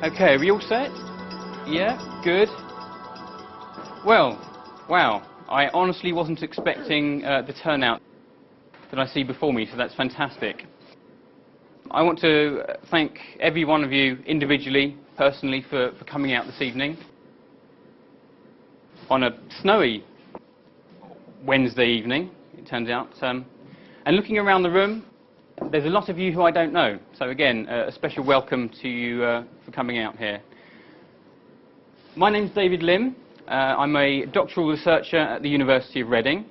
Okay, are we all set? Yeah, good. Well, wow, I honestly wasn't expecting the turnout that I see before me, so that's fantastic. I want to thank every one of you individually, personally, for coming out this evening on a snowy Wednesday evening, it turns out. And looking around the room, there's a lot of you who I don't know. So again, a special welcome to you for coming out here. My name's David Lim. I'm a doctoral researcher at the University of Reading.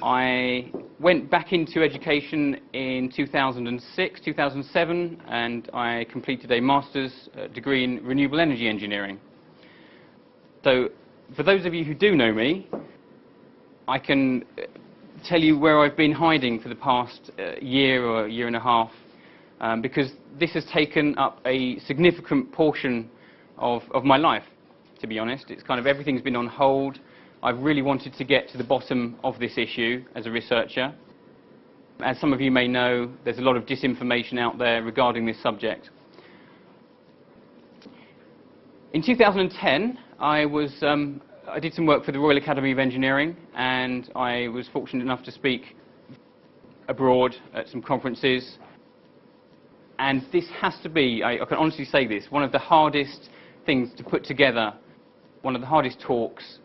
I went back into education in 2006, 2007, and I completed a master's degree in renewable energy engineering. So, for those of you who do know me, I can tell you where I've been hiding for the past year or year and a half, because this has taken up a significant portion of my life, to be honest. It's kind of everything's been on hold. I've really wanted to get to the bottom of this issue as a researcher. As some of you may know, there's a lot of disinformation out there regarding this subject. In 2010, I did some work for the Royal Academy of Engineering, and I was fortunate enough to speak abroad at some conferences. And this has to be, I can honestly say this, one of the hardest things to put together, one of the hardest talks,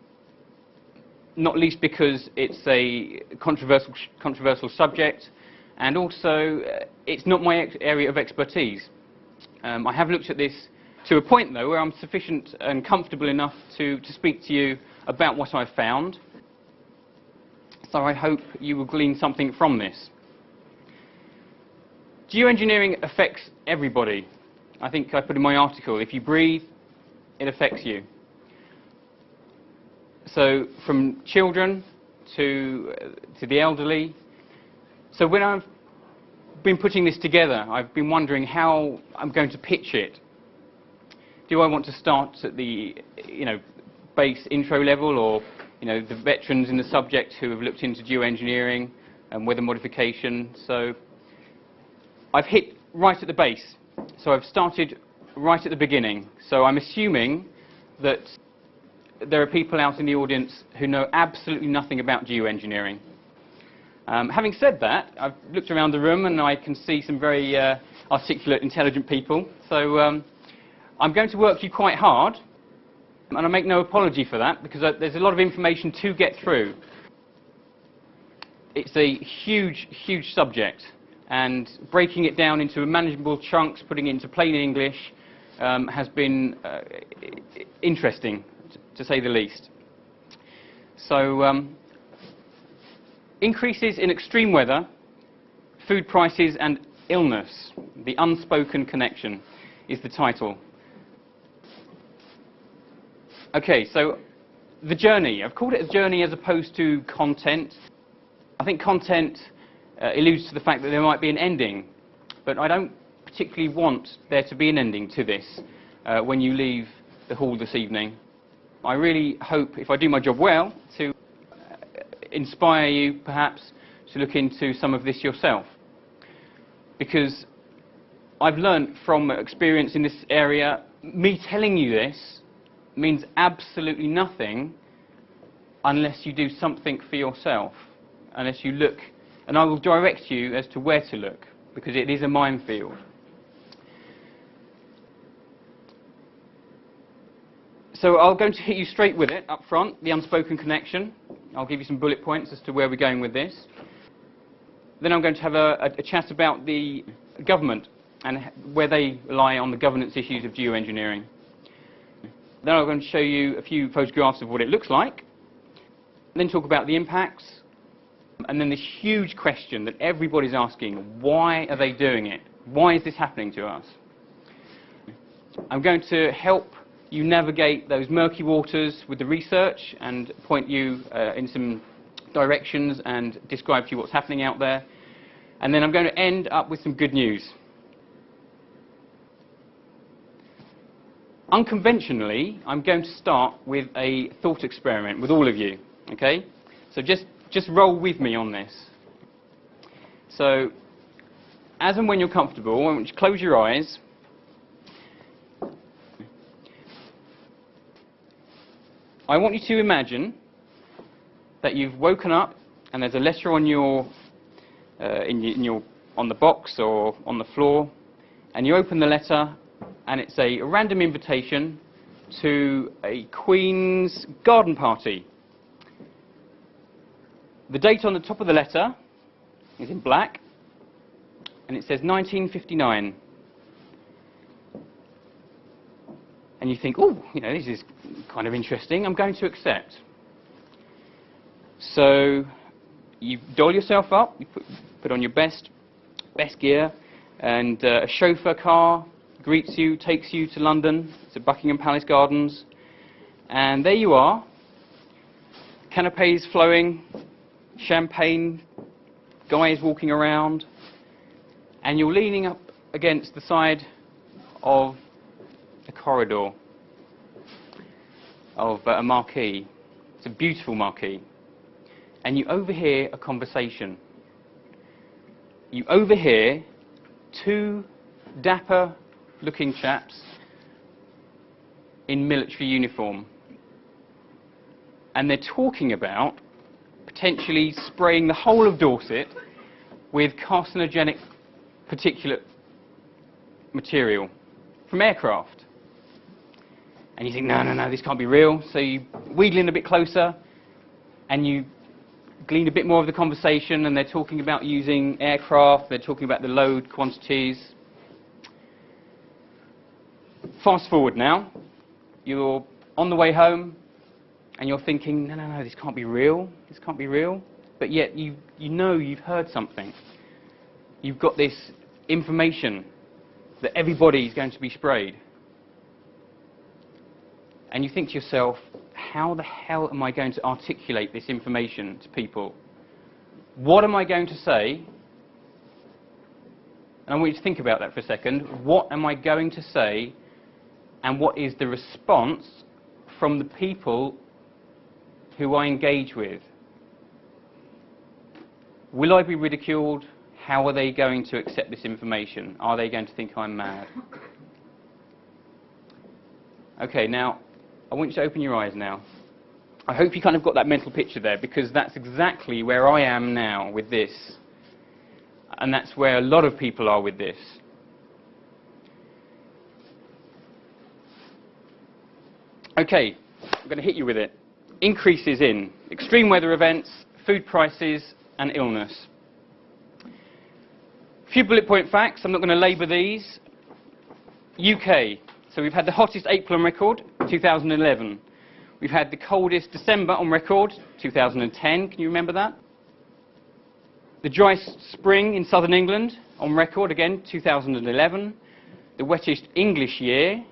not least because it's a controversial subject, and also it's not my area of expertise. I have looked at this to a point, though, where I'm sufficient and comfortable enough to speak to you about what I've found. So I hope you will glean something from this. Geoengineering affects everybody. I think I put in my article, if you breathe, it affects you. So from children to the elderly. So when I've been putting this together, I've been wondering how I'm going to pitch it. Do I want to start at the base intro level, or the veterans in the subject who have looked into geoengineering and weather modification? So I've hit right at the base. So I've started right at the beginning. So I'm assuming that there are people out in the audience who know absolutely nothing about geoengineering. Having said that, I've looked around the room and I can see some very articulate, intelligent people. So I'm going to work you quite hard, and I make no apology for that, because there's a lot of information to get through. It's a huge, huge subject, and breaking it down into manageable chunks, putting it into plain English, has been interesting, to say the least. So, increases in extreme weather, food prices and illness. The unspoken connection is the title. Okay, so the journey. I've called it a journey as opposed to content. I think content alludes to the fact that there might be an ending, but I don't particularly want there to be an ending to this when you leave the hall this evening. I really hope, if I do my job well, to inspire you, perhaps, to look into some of this yourself. Because I've learned from experience in this area, me telling you this means absolutely nothing unless you do something for yourself, unless you look, and I will direct you as to where to look, because it is a minefield. So I'm going to hit you straight with it up front, the unspoken connection. I'll give you some bullet points as to where we're going with this. Then I'm going to have a chat about the government and where they lie on the governance issues of geoengineering. Then I'm going to show you a few photographs of what it looks like. Then talk about the impacts. And then this huge question that everybody's asking, why are they doing it? Why is this happening to us? I'm going to help you navigate those murky waters with the research and point you in some directions and describe to you what's happening out there. And then I'm going to end up with some good news. Unconventionally, I'm going to start with a thought experiment with all of you, okay? So just roll with me on this. So, as and when you're comfortable, I want you to close your eyes I want you to imagine that you've woken up and there's a letter on on the box or on the floor, and you open the letter and it's a random invitation to a Queen's garden party. The date on the top of the letter is in black and it says 1959. And you think, oh, you know, this is kind of interesting, I'm going to accept. So you doll yourself up, you put on your best gear, and a chauffeur car greets you, takes you to London, to Buckingham Palace Gardens, and there you are, canapes flowing, champagne, guys walking around, and you're leaning up against the side of a corridor of a marquee. It's a beautiful marquee. And you overhear a conversation. You overhear two dapper-looking chaps in military uniform. And they're talking about potentially spraying the whole of Dorset with carcinogenic particulate material from aircraft. And you think, no, this can't be real. So you wheedle in a bit closer and you glean a bit more of the conversation, and they're talking about using aircraft, they're talking about the load quantities. Fast forward now, you're on the way home and you're thinking, no, this can't be real, this can't be real. But yet you know you've heard something. You've got this information that everybody's going to be sprayed. And you think to yourself, how the hell am I going to articulate this information to people? What am I going to say? And I want you to think about that for a second. What am I going to say, and what is the response from the people who I engage with? Will I be ridiculed? How are they going to accept this information? Are they going to think I'm mad? Okay, now, I want you to open your eyes now. I hope you kind of got that mental picture there, because that's exactly where I am now with this. And that's where a lot of people are with this. Okay, I'm going to hit you with it. Increases in extreme weather events, food prices, and illness. A few bullet point facts, I'm not going to labour these. UK. So we've had the hottest April on record, 2011. We've had the coldest December on record, 2010. Can you remember that? The driest spring in southern England on record, again, 2011. The wettest English year,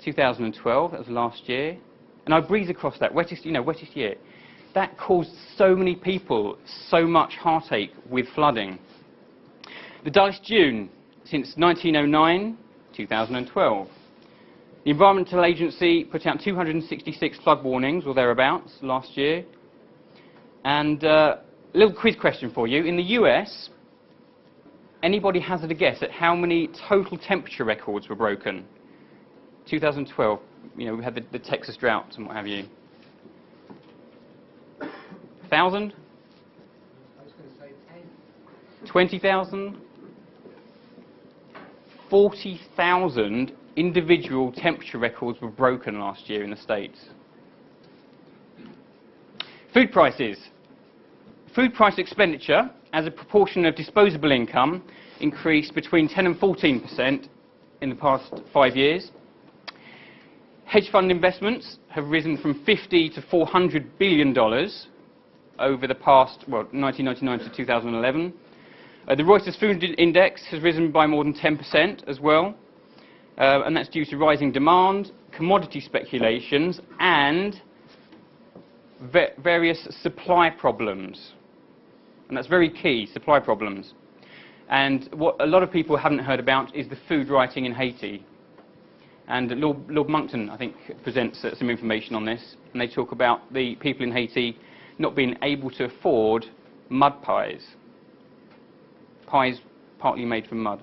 2012. That was last year. And I breeze across that, wettest year. That caused so many people so much heartache with flooding. The dullest June since 1909. 2012. The Environmental Agency put out 266 flood warnings or thereabouts last year. And a little quiz question for you. In the US, anybody hazard a guess at how many total temperature records were broken? 2012, we had the Texas drought and what have you. 1,000? I was going to say 10. 20,000? 40,000 individual temperature records were broken last year in the States. Food prices. Food price expenditure as a proportion of disposable income increased between 10 and 14% in the past 5 years. Hedge fund investments have risen from $50 to $400 billion over the past, 1999 to 2011. The Reuters Food Index has risen by more than 10% as well, and that's due to rising demand, commodity speculations, and various supply problems. And that's very key, supply problems. And what a lot of people haven't heard about is the food rioting in Haiti. And Lord Monckton, I think, presents some information on this, and they talk about the people in Haiti not being able to afford mud pies. Pies partly made from mud.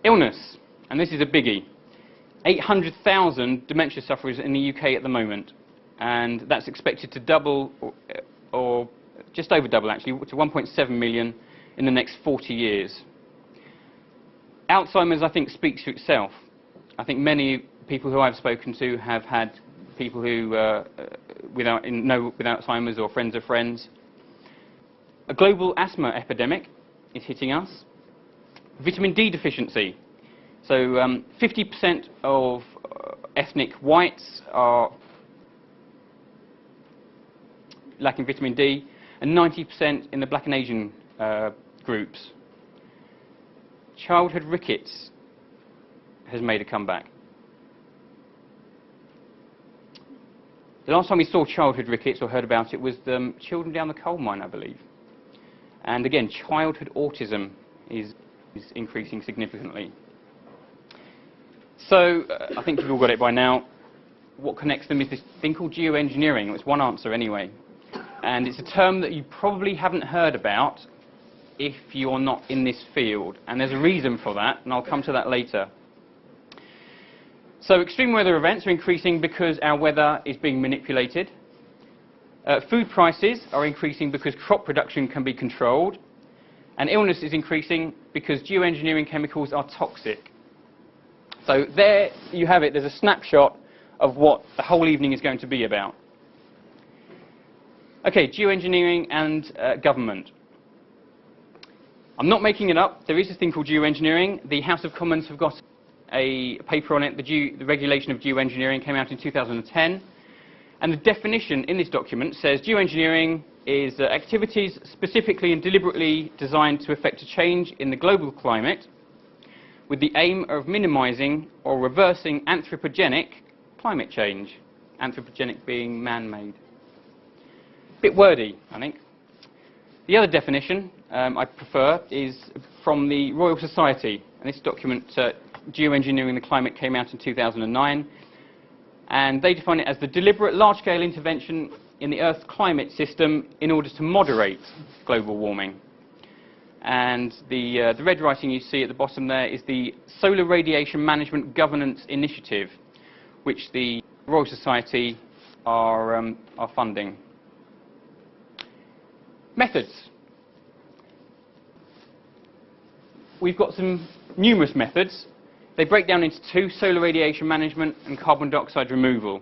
Illness, and this is a biggie. 800,000 dementia sufferers in the UK at the moment, and that's expected to double, or just over double actually, to 1.7 million in the next 40 years. Alzheimer's, I think, speaks for itself. I think many people who I've spoken to have had people who with Alzheimer's or friends of friends. A global asthma epidemic is hitting us. Vitamin D deficiency. So 50% of ethnic whites are lacking vitamin D, and 90% in the black and Asian groups. Childhood rickets has made a comeback. The last time we saw childhood rickets or heard about it was the children down the coal mine, I believe. And again, childhood autism is increasing significantly. So I think you've all got it by now. What connects them is this thing called geoengineering. It's one answer anyway. And it's a term that you probably haven't heard about if you're not in this field. And there's a reason for that, and I'll come to that later. So extreme weather events are increasing because our weather is being manipulated. Food prices are increasing because crop production can be controlled. And illness is increasing because geoengineering chemicals are toxic. So there you have it. There's a snapshot of what the whole evening is going to be about. Okay, geoengineering and government. I'm not making it up. There is this thing called geoengineering. The House of Commons have got a paper on it. The regulation of geoengineering came out in 2010. And the definition in this document says geoengineering is activities specifically and deliberately designed to effect a change in the global climate with the aim of minimizing or reversing anthropogenic climate change. Anthropogenic being man-made. Bit wordy, I think. The other definition I prefer is from the Royal Society. And this document, Geoengineering the Climate, came out in 2009. And they define it as the deliberate large-scale intervention in the Earth's climate system in order to moderate global warming. And the red writing you see at the bottom there is the Solar Radiation Management Governance Initiative, which the Royal Society are funding. Methods. We've got some numerous methods. They break down into two: solar radiation management and carbon dioxide removal.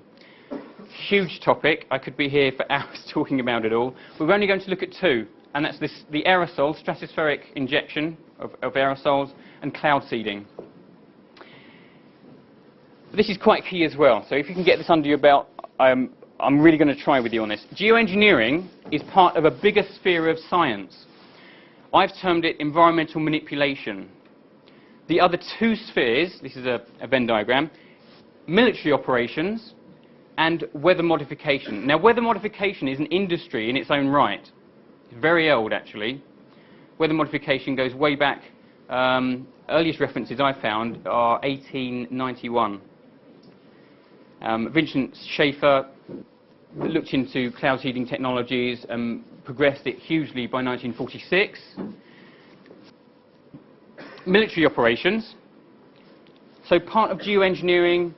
Huge topic. I could be here for hours talking about it all. We're only going to look at two, and that's the aerosol, stratospheric injection of aerosols, and cloud seeding. This is quite key as well, so if you can get this under your belt, I'm really going to try with you on this. Geoengineering is part of a bigger sphere of science. I've termed it environmental manipulation. The other two spheres, this is a Venn diagram, military operations and weather modification. Now, weather modification is an industry in its own right. It's very old, actually. Weather modification goes way back. Earliest references I found are 1891. Vincent Schaefer looked into cloud seeding technologies and progressed it hugely by 1946. Military operations. So part of geoengineering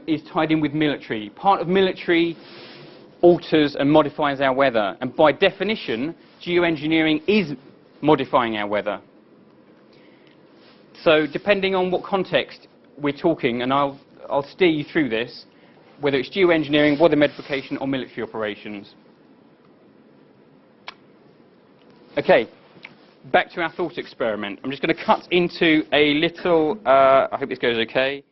is tied in with military. Part of military alters and modifies our weather. And by definition, geoengineering is modifying our weather. So depending on what context we're talking, and I'll steer you through this, whether it's geoengineering, weather modification, or military operations. Okay, back to our thought experiment. I'm just going to cut into a little, I hope this goes okay.